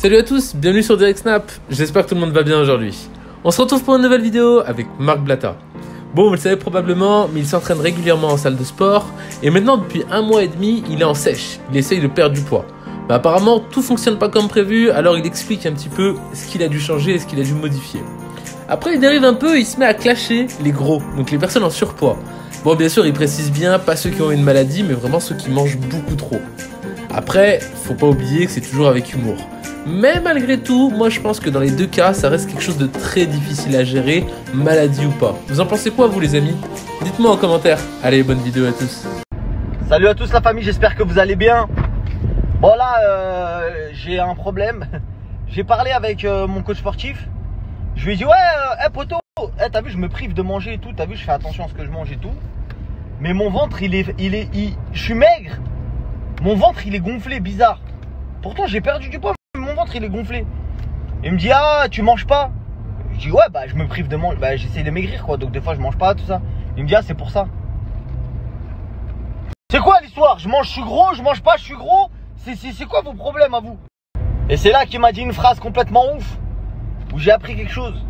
Salut à tous, bienvenue sur Direct Snap, j'espère que tout le monde va bien aujourd'hui. On se retrouve pour une nouvelle vidéo avec Marc Blatta. Bon, vous le savez probablement, mais il s'entraîne régulièrement en salle de sport, et maintenant depuis 1 mois et demi, il est en sèche, il essaye de perdre du poids. Mais apparemment, tout fonctionne pas comme prévu, alors il explique un petit peu ce qu'il a dû changer et ce qu'il a dû modifier. Après, il dérive un peu, il se met à clasher les gros, donc les personnes en surpoids. Bon, bien sûr, il précise bien, pas ceux qui ont une maladie, mais vraiment ceux qui mangent beaucoup trop. Après, faut pas oublier que c'est toujours avec humour. Mais malgré tout, moi je pense que dans les deux cas, ça reste quelque chose de très difficile à gérer, maladie ou pas. Vous en pensez quoi vous les amis? Dites-moi en commentaire. Allez, bonne vidéo à tous. Salut à tous la famille, j'espère que vous allez bien. Bon là, j'ai un problème. J'ai parlé avec mon coach sportif. Je lui ai dit ouais, poto, t'as vu, je me prive de manger et tout. T'as vu, je fais attention à ce que je mange et tout. Mais mon ventre, je suis maigre. Mon ventre, il est gonflé, bizarre. Pourtant, j'ai perdu du poids, mais mon ventre, il est gonflé. Il me dit, ah, tu manges pas? Je dis, ouais, bah, je me prive de manger. Bah, j'essaie de maigrir, quoi. Donc, des fois, je mange pas, tout ça. Il me dit, ah, c'est pour ça. C'est quoi l'histoire? Je mange, je suis gros, je mange pas, je suis gros. C'est quoi vos problèmes à vous? Et c'est là qu'il m'a dit une phrase complètement ouf, où j'ai appris quelque chose.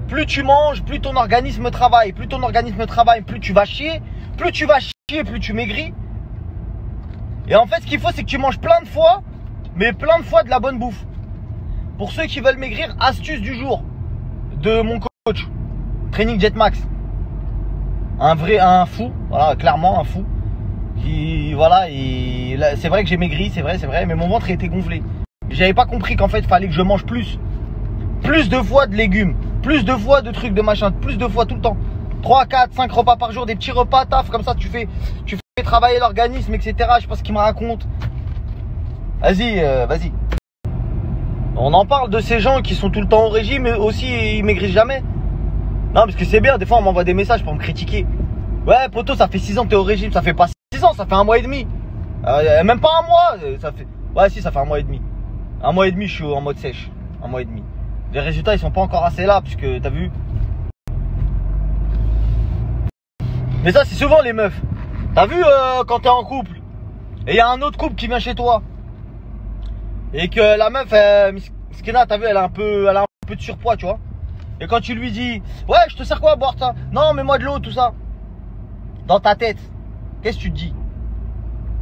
Plus tu manges, plus ton organisme travaille. Plus ton organisme travaille, plus tu vas chier. Plus tu vas chier, plus tu maigris. Et en fait, ce qu'il faut, c'est que tu manges plein de fois, mais plein de fois de la bonne bouffe. Pour ceux qui veulent maigrir, astuce du jour de mon coach, Training Jet Max. Un fou, voilà, clairement un fou. Qui, voilà, c'est vrai que j'ai maigri, c'est vrai, mais mon ventre était gonflé. J'avais pas compris qu'en fait, il fallait que je mange plus. Plus de fois de légumes, plus de fois de trucs de machin, plus de fois tout le temps. 3, 4, 5 repas par jour, des petits repas, taf, comme ça tu fais travailler l'organisme, etc. Je sais pas ce qu'il me raconte. Vas-y, vas-y. On en parle de ces gens qui sont tout le temps au régime, mais aussi ils maigrissent jamais. Non, parce que c'est bien, des fois on m'envoie des messages pour me critiquer. Ouais, poto, ça fait 6 ans que t'es au régime, ça fait pas 6 ans, ça fait 1 mois et demi. Même pas 1 mois, ça fait... Ouais, si, ça fait 1 mois et demi. 1 mois et demi, je suis en mode sèche. 1 mois et demi. Les résultats, ils sont pas encore assez là, puisque t'as vu. Mais ça, c'est souvent les meufs. T'as vu quand t'es en couple et il y a un autre couple qui vient chez toi et que la meuf, Miskina, t'as vu, elle a un peu de surpoids, tu vois. Et quand tu lui dis, ouais, je te sers quoi à boire ça? Non, mais moi de l'eau, tout ça. Dans ta tête, qu'est-ce que tu te dis?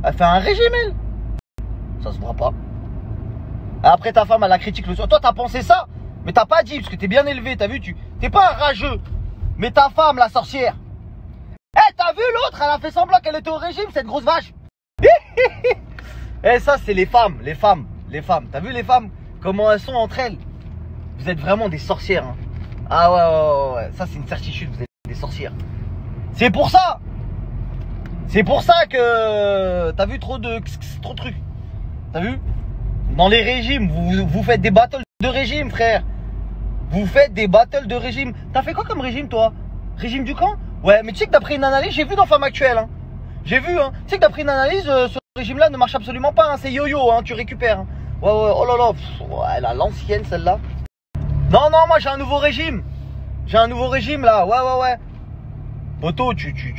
Elle fait un régime, elle. Ça se voit pas. Après, ta femme, elle la critique le soir. Toi, t'as pensé ça, mais t'as pas dit, parce que t'es bien élevé, t'as vu, t'es pas un rageux. Mais ta femme, la sorcière. Eh, t'as vu l'autre? Elle a fait semblant qu'elle était au régime, cette grosse vache. Eh, ça, c'est les femmes. T'as vu les femmes? Comment elles sont entre elles? Vous êtes vraiment des sorcières. Hein. Ah ouais. Ça, c'est une certitude. Vous êtes des sorcières. C'est pour ça. C'est pour ça que t'as vu trop de trucs. T'as vu? Dans les régimes, vous faites des battles de régime, frère. Vous faites des battles de régime. T'as fait quoi comme régime, toi? Régime du camp? Ouais, mais tu sais que d'après une analyse, j'ai vu dans Femme Actuelle, hein. J'ai vu, hein. Tu sais que d'après une analyse, ce régime-là ne marche absolument pas, hein. C'est yo-yo, hein. Tu récupères. Hein. Ouais, oh là là. Ouais, elle a l'ancienne, celle-là. Non, moi, j'ai un nouveau régime. J'ai un nouveau régime, là. Ouais. Poto, tu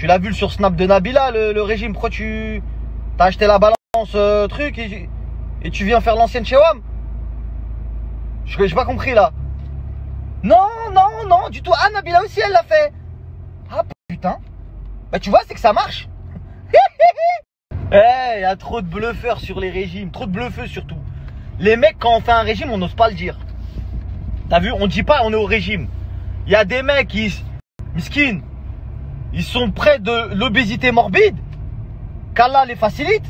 l'as vu sur Snap de Nabila, le régime. Pourquoi t'as acheté la balance, truc, et tu viens faire l'ancienne chez WAM? J'ai pas compris, là. Non, du tout. Ah, Nabila aussi, elle l'a fait. Ah putain. Bah tu vois, c'est que ça marche. Eh, y a trop de bluffeurs sur les régimes. Trop de bluffeux surtout. Les mecs, quand on fait un régime, on n'ose pas le dire. T'as vu, on dit pas on est au régime. Il y a des mecs qui, miskin, ils sont près de l'obésité morbide, qu'Allah les facilite,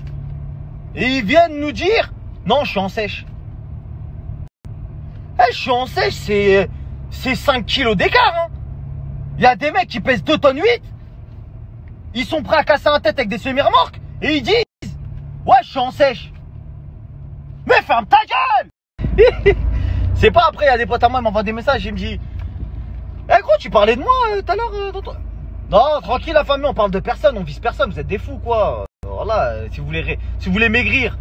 et ils viennent nous dire non, je suis en sèche. Eh, je suis en sèche, c'est 5 kilos d'écart, hein. Il y a des mecs qui pèsent 2 tonnes 8. Ils sont prêts à casser un tête avec des semi-remorques. Et ils disent, ouais, je suis en sèche. Mais ferme ta gueule. C'est pas après, il y a des potes à moi, ils m'envoient des messages. Ils me disent, eh gros, tu parlais de moi tout à l'heure dans toi. Non, tranquille la famille, on parle de personne, on vise personne. Vous êtes des fous, quoi. Voilà, si vous voulez maigrir,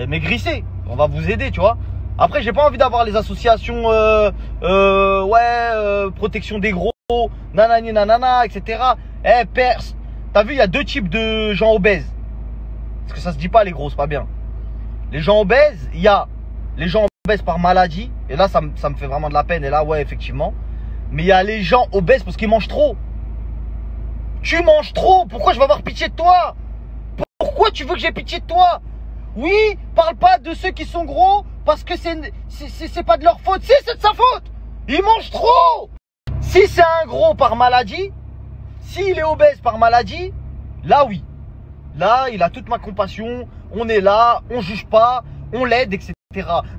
maigrissez. On va vous aider, tu vois. Après, j'ai pas envie d'avoir les associations, protection des gros, nanani nanana, etc. Eh, perse. T'as vu, il y a 2 types de gens obèses. Parce que ça se dit pas, les gros, c'est pas bien. Les gens obèses, il y a les gens obèses par maladie. Et là, ça me fait vraiment de la peine. Et là, ouais, effectivement. Mais il y a les gens obèses parce qu'ils mangent trop. Tu manges trop. Pourquoi je vais avoir pitié de toi? Pourquoi tu veux que j'ai pitié de toi? Oui, parle pas de ceux qui sont gros parce que c'est pas de leur faute. Si, c'est de sa faute. Ils mangent trop. Si c'est un gros par maladie, s'il est obèse par maladie, là oui. Là, il a toute ma compassion. On est là, on juge pas, on l'aide, etc.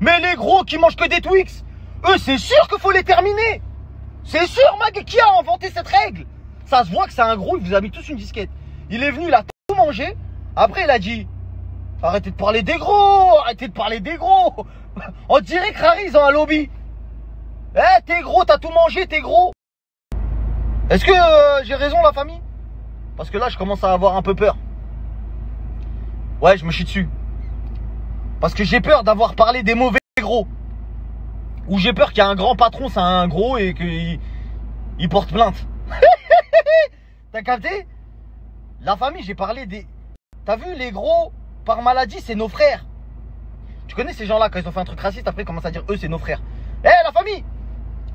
Mais les gros qui mangent que des Twix, eux, c'est sûr qu'il faut les terminer. C'est sûr, mec, qui a inventé cette règle? Ça se voit que c'est un gros, il vous a mis tous une disquette. Il est venu, il a tout mangé. Après, il a dit, arrêtez de parler des gros, arrêtez de parler des gros. On dirait que Harry, ils ont un lobby. Eh, t'es gros, t'as tout mangé, t'es gros. Est-ce que j'ai raison, la famille? Parce que là, je commence à avoir un peu peur. Ouais, je me chie dessus. Parce que j'ai peur d'avoir parlé des mauvais gros. Ou j'ai peur qu'il y a un grand patron, c'est un gros et qu'il porte plainte. T'as capté? La famille, j'ai parlé des... T'as vu, les gros, par maladie, c'est nos frères. Tu connais ces gens-là, quand ils ont fait un truc raciste, après ils commencent à dire, eux, c'est nos frères. Eh, la famille!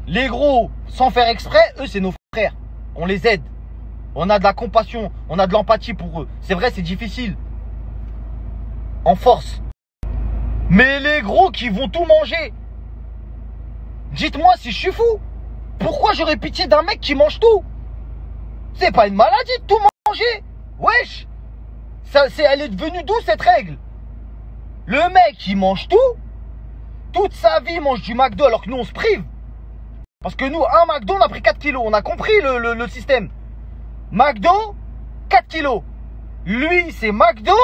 Les gros, sans faire exprès, eux, c'est nos frères. On les aide. On a de la compassion, on a de l'empathie pour eux. C'est vrai, c'est difficile. En force. Mais les gros qui vont tout manger, dites-moi si je suis fou. Pourquoi j'aurais pitié d'un mec qui mange tout? C'est pas une maladie de tout manger. Wesh. Elle est devenue d'où cette règle? Le mec qui mange tout, toute sa vie il mange du McDo alors que nous on se prive. Parce que nous, un McDo on a pris 4 kilos. On a compris le système. McDo, 4 kilos. Lui c'est McDo.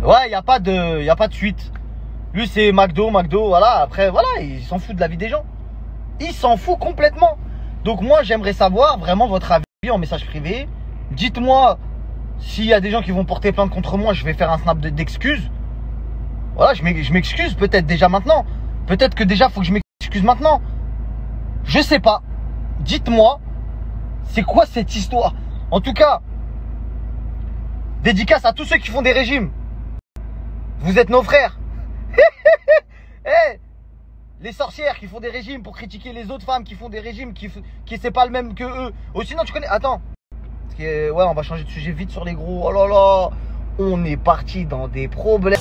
Ouais, y a pas de suite. Lui c'est McDo, voilà. Après voilà, il s'en fout de la vie des gens. Il s'en fout complètement. Donc moi j'aimerais savoir vraiment votre avis en message privé. Dites-moi s'il y a des gens qui vont porter plainte contre moi, je vais faire un snap d'excuses. Voilà, je m'excuse peut-être déjà maintenant. Peut-être que déjà faut que je m'excuse maintenant. Je sais pas. Dites-moi, c'est quoi cette histoire? En tout cas, dédicace à tous ceux qui font des régimes. Vous êtes nos frères. Hey, les sorcières qui font des régimes pour critiquer les autres femmes qui font des régimes qui c'est pas le même que eux. Oh, sinon tu connais. Attends. Ouais, on va changer de sujet vite sur les gros. Oh là là. On est parti dans des problèmes.